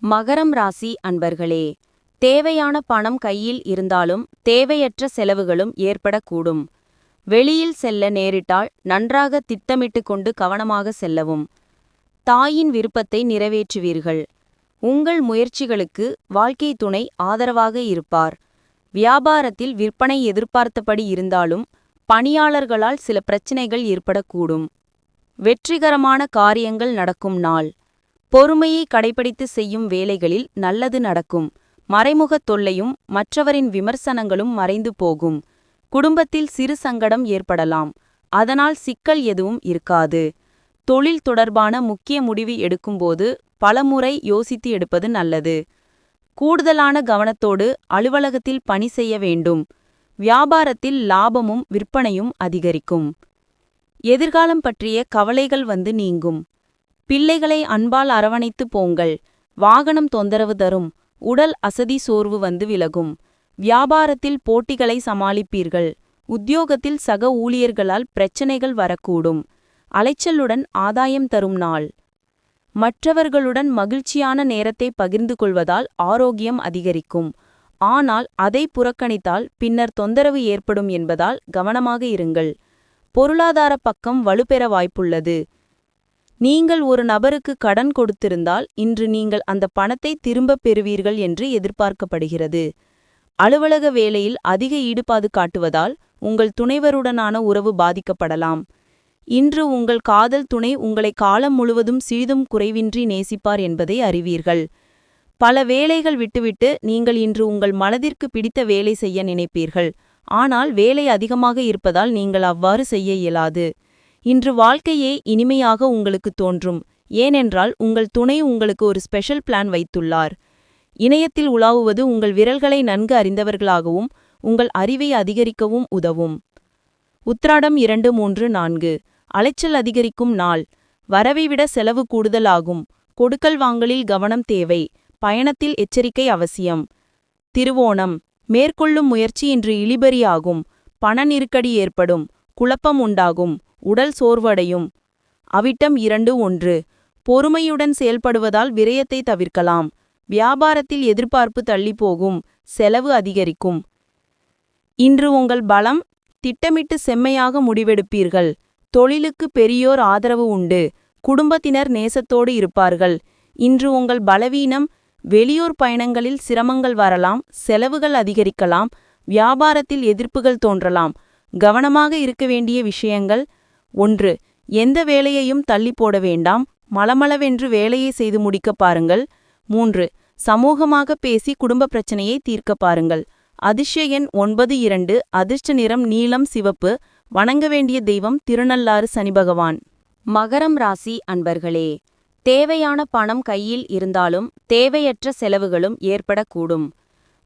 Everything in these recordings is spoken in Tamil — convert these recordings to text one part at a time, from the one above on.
மகரம் ராசி அன்பர்களே, தேவையான பணம் கையில் இருந்தாலும் தேவையற்ற செலவுகளும் ஏற்படக்கூடும். வெளியில் செல்ல நேரிட்டால் நன்றாக திட்டமிட்டு கொண்டு கவனமாக செல்லவும். தாயின் விருப்பத்தை நிறைவேற்றுவீர்கள். உங்கள் முயற்சிகளுக்கு வாழ்க்கை துணை ஆதரவாக இருப்பார். வியாபாரத்தில் விற்பனை எதிர்பார்த்தபடி இருந்தாலும் பணியாளர்களால் சில பிரச்சினைகள் ஏற்படக்கூடும். வெற்றிகரமான காரியங்கள் நடக்கும் நாள். பொறுமையை கடைபிடித்து செய்யும் வேலைகளில் நல்லது நடக்கும். மறைமுகத் தொல்லையும் மற்றவரின் விமர்சனங்களும் மறைந்து போகும். குடும்பத்தில் சிறு சங்கடம் ஏற்படலாம், அதனால் சிக்கல் எதுவும் இருக்காது. தொழில் தொடர்பான முக்கிய முடிவு எடுக்கும்போது பலமுறை யோசித்து எடுப்பது நல்லது. கூடுதலான கவனத்தோடு அலுவலகத்தில் பணி செய்ய வேண்டும். வியாபாரத்தில் லாபமும் விற்பனையும் அதிகரிக்கும். எதிர்காலம் பற்றிய கவலைகள் வந்து நீங்கும். பிள்ளைகளை அன்பால் அரவணைத்து போங்கள். வாகனம் தொந்தரவு தரும். உடல் அசதி சோர்வு வந்து விலகும். வியாபாரத்தில் போட்டிகளை சமாளிப்பீர்கள். உத்தியோகத்தில் சக ஊழியர்களால் பிரச்சனைகள் வரக்கூடும். அலைச்சலுடன் ஆதாயம் தரும் நாள். மற்றவர்களுடன் மகிழ்ச்சியான நேரத்தை பகிர்ந்து கொள்வதால் ஆரோக்கியம் அதிகரிக்கும். ஆனால் அதை புறக்கணித்தால் பின்னர் தொந்தரவு ஏற்படும் என்பதால் கவனமாக இருங்கள். பொருளாதார பக்கம் வலுப்பெற வாய்ப்புள்ளது. நீங்கள் ஒரு நபருக்கு கடன் கொடுத்திருந்தால் இன்று நீங்கள் அந்த பணத்தை திரும்பப் பெறுவீர்கள் என்று எதிர்பார்க்கப்படுகிறது. அலுவலக வேலையில் அதிக ஈடுபாடு காட்டுவதால் உங்கள் துணைவருடனான உறவு பாதிக்கப்படலாம். இன்று உங்கள் காதல் துணை உங்களை காலம் முழுவதும் சிறிதும் குறைவின்றி நேசிப்பார் என்பதை அறிவீர்கள். பல வேலைகள் விட்டுவிட்டு நீங்கள் இன்று உங்கள் மனதிற்கு பிடித்த வேலை செய்ய நினைப்பீர்கள். ஆனால் வேலை அதிகமாக இருப்பதால் நீங்கள் அவ்வாறு செய்ய இயலாது. இன்று வாழ்க்கையே இனிமையாக உங்களுக்கு தோன்றும். ஏனென்றால் உங்கள் துணை உங்களுக்கு ஒரு ஸ்பெஷல் பிளான் வைத்துள்ளார். இணையத்தில் உலாவுவது உங்கள் விரல்களை நன்கு அறிந்தவர்களாகவும் உங்கள் அறிவை அதிகரிக்கவும் உதவும். உத்திராடம் 2, 3, 4 அலைச்சல் அதிகரிக்கும் நாள். வரவை விட செலவு கூடுதலாகும். கொடுக்கல் வாங்கலில் கவனம் தேவை. பயணத்தில் எச்சரிக்கை அவசியம். திருவோணம் மேற்கொள்ளும் முயற்சி இன்று இழுபறியாகும். பண நெருக்கடி ஏற்படும். குழப்பம் உண்டாகும். உடல் சோர்வடையும். அவிட்டம் 2, 1 பொறுமையுடன் செயல்படுவதால் விரயத்தை தவிர்க்கலாம். வியாபாரத்தில் எதிர்பார்ப்பு தள்ளிப்போகும். செலவு அதிகரிக்கும். இன்று உங்கள் பலம். திட்டமிட்டு செம்மையாக முடிவெடுப்பீர்கள். தொழிலுக்கு பெரியோர் ஆதரவு உண்டு. குடும்பத்தினர் நேசத்தோடு இருப்பார்கள். இன்று உங்கள் பலவீனம். வெளியூர் பயணங்களில் சிரமங்கள் வரலாம். செலவுகள் அதிகரிக்கலாம். வியாபாரத்தில் எதிர்ப்புகள் தோன்றலாம். கவனமாக இருக்க வேண்டிய விஷயங்கள். 1. எந்த வேலையையும் தள்ளி போட வேண்டாம். மளமளவென்று வேலையை செய்து முடிக்க பாருங்கள். 3. சமூகமாக பேசி குடும்ப பிரச்சனையை தீர்க்க பாருங்கள். அதிர்ஷ்ட எண் 9, 2 அதிர்ஷ்ட நிறம் நீலம் சிவப்பு. வணங்க வேண்டிய தெய்வம் திருநள்ளாறு சனிபகவான். மகரம் ராசி அன்பர்களே, தேவையான பணம் கையில் இருந்தாலும் தேவையற்ற செலவுகளும் ஏற்படக்கூடும்.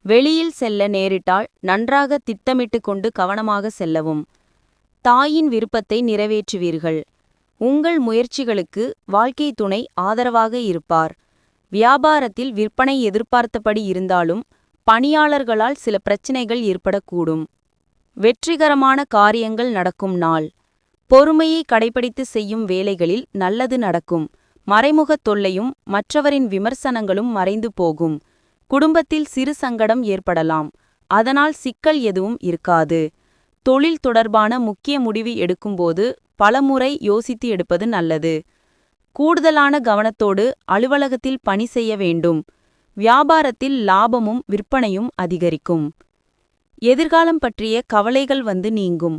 வெளியில் செல்ல நேரிட்டால் நன்றாக திட்டமிட்டு கொண்டு கவனமாக செல்லவும். தாயின் விருப்பத்தை நிறைவேற்றுவீர்கள். உங்கள் முயற்சிகளுக்கு வாழ்க்கை துணை ஆதரவாக இருப்பார். வியாபாரத்தில் விற்பனை எதிர்பார்த்தபடி இருந்தாலும் பணியாளர்களால் சில பிரச்சினைகள் ஏற்படக்கூடும். வெற்றிகரமான காரியங்கள் நடக்கும் நாள். பொறுமையை கடைபிடித்து செய்யும் வேலைகளில் நல்லது நடக்கும். மறைமுகத் தொல்லையும் மற்றவரின் விமர்சனங்களும் மறைந்து போகும். குடும்பத்தில் சிறு சங்கடம் ஏற்படலாம், அதனால் சிக்கல் எதுவும் இருக்காது. தொழில் தொடர்பான முக்கிய முடிவு எடுக்கும்போது பலமுறை யோசித்து எடுப்பது நல்லது. கூடுதலான கவனத்தோடு அலுவலகத்தில் பணி செய்ய வேண்டும். வியாபாரத்தில் லாபமும் விற்பனையும் அதிகரிக்கும். எதிர்காலம் பற்றிய கவலைகள் வந்து நீங்கும்.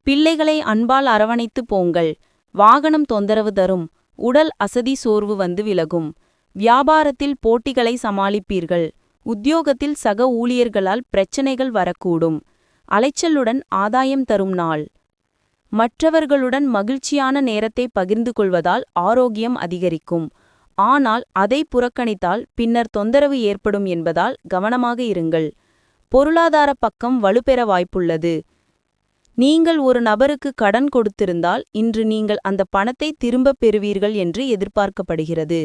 பிள்ளைகளை அன்பால் அரவணைத்து போங்கள். வாகனம் தொந்தரவு தரும். உடல் அசதி சோர்வு வந்து விலகும். வியாபாரத்தில் போட்டிகளை சமாளிப்பீர்கள். உத்தியோகத்தில் சக ஊழியர்களால் பிரச்சனைகள் வரக்கூடும். அலைச்சலுடன் ஆதாயம் தரும் நாள். மற்றவர்களுடன் மகிழ்ச்சியான நேரத்தை பகிர்ந்து கொள்வதால் ஆரோக்கியம் அதிகரிக்கும். ஆனால் அதை புறக்கணித்தால் பின்னர் தொந்தரவு ஏற்படும் என்பதால் கவனமாக இருங்கள். பொருளாதார பக்கம் வலுப்பெற வாய்ப்புள்ளது. நீங்கள் ஒரு நபருக்கு கடன் கொடுத்திருந்தால் இன்று நீங்கள் அந்த பணத்தை திரும்பப் பெறுவீர்கள் என்று எதிர்பார்க்கப்படுகிறது.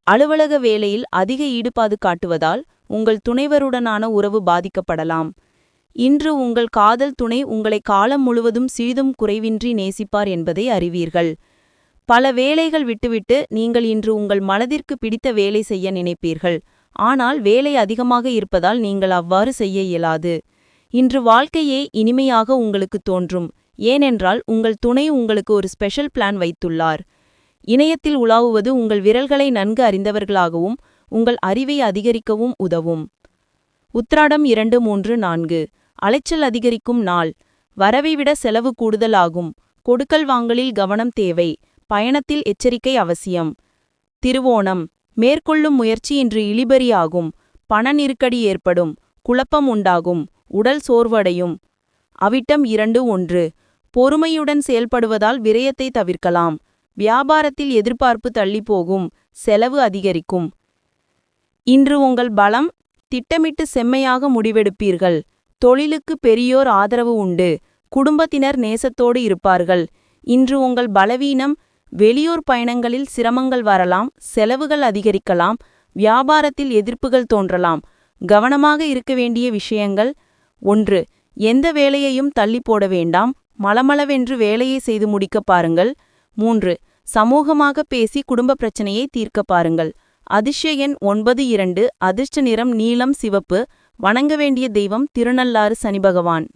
அலுவலக வேலையில் அதிக ஈடுபாடு காட்டுவதால் உங்கள் துணைவருடனான உறவு பாதிக்கப்படலாம். இன்று உங்கள் காதல் துணை உங்களை காலம் முழுவதும் சிறிதும் குறைவின்றி நேசிப்பார் என்பதை அறிவீர்கள். பல வேலைகள் விட்டுவிட்டு நீங்கள் இன்று உங்கள் மனதிற்கு பிடித்த வேலை செய்ய நினைப்பீர்கள். ஆனால் வேலை அதிகமாக இருப்பதால் நீங்கள் அவ்வாறு செய்ய இயலாது. இன்று வாழ்க்கையே இனிமையாக உங்களுக்கு தோன்றும். ஏனென்றால் உங்கள் துணை உங்களுக்கு ஒரு ஸ்பெஷல் பிளான் வைத்துள்ளார். இணையத்தில் உலாவுவது உங்கள் விரல்களை நன்கு அறிந்தவர்களாகவும் உங்கள் அறிவை அதிகரிக்கவும் உதவும். உத்திராடம் 2, 3, 4 அலைச்சல் அதிகரிக்கும் நாள். வரவை விட செலவு கூடுதலாகும். கொடுக்கல் வாங்கலில் கவனம் தேவை. பயணத்தில் எச்சரிக்கை அவசியம். திருவோணம் மேற்கொள்ளும் முயற்சி இன்று இழுபறியாகும். பண நெருக்கடி ஏற்படும். குழப்பம் உண்டாகும். உடல் சோர்வடையும். அவிட்டம் 2, 1 பொறுமையுடன் செயல்படுவதால் விரயத்தை தவிர்க்கலாம். வியாபாரத்தில் எதிர்பார்ப்பு தள்ளிப்போகும். செலவு அதிகரிக்கும். இன்று உங்கள் பலம். திட்டமிட்டு செம்மையாக முடிவெடுப்பீர்கள். தொழிலுக்கு பெரியோர் ஆதரவு உண்டு. குடும்பத்தினர் நேசத்தோடு இருப்பார்கள். இன்று உங்கள் பலவீனம். வெளியூர் பயணங்களில் சிரமங்கள் வரலாம். செலவுகள் அதிகரிக்கலாம். வியாபாரத்தில் எதிர்ப்புகள் தோன்றலாம். கவனமாக இருக்க வேண்டிய விஷயங்கள். 1. எந்த வேலையையும் தள்ளி போட வேண்டாம். மளமளவென்று வேலையை செய்து முடிக்க பாருங்கள். 3. சமூகமாக பேசி குடும்ப பிரச்சனையை தீர்க்க பாருங்கள். அதிர்ஷ்ட எண் 9, 2 அதிர்ஷ்ட நிறம் நீலம் சிவப்பு. வணங்க வேண்டிய தெய்வம் திருநள்ளாறு சனிபகவான்.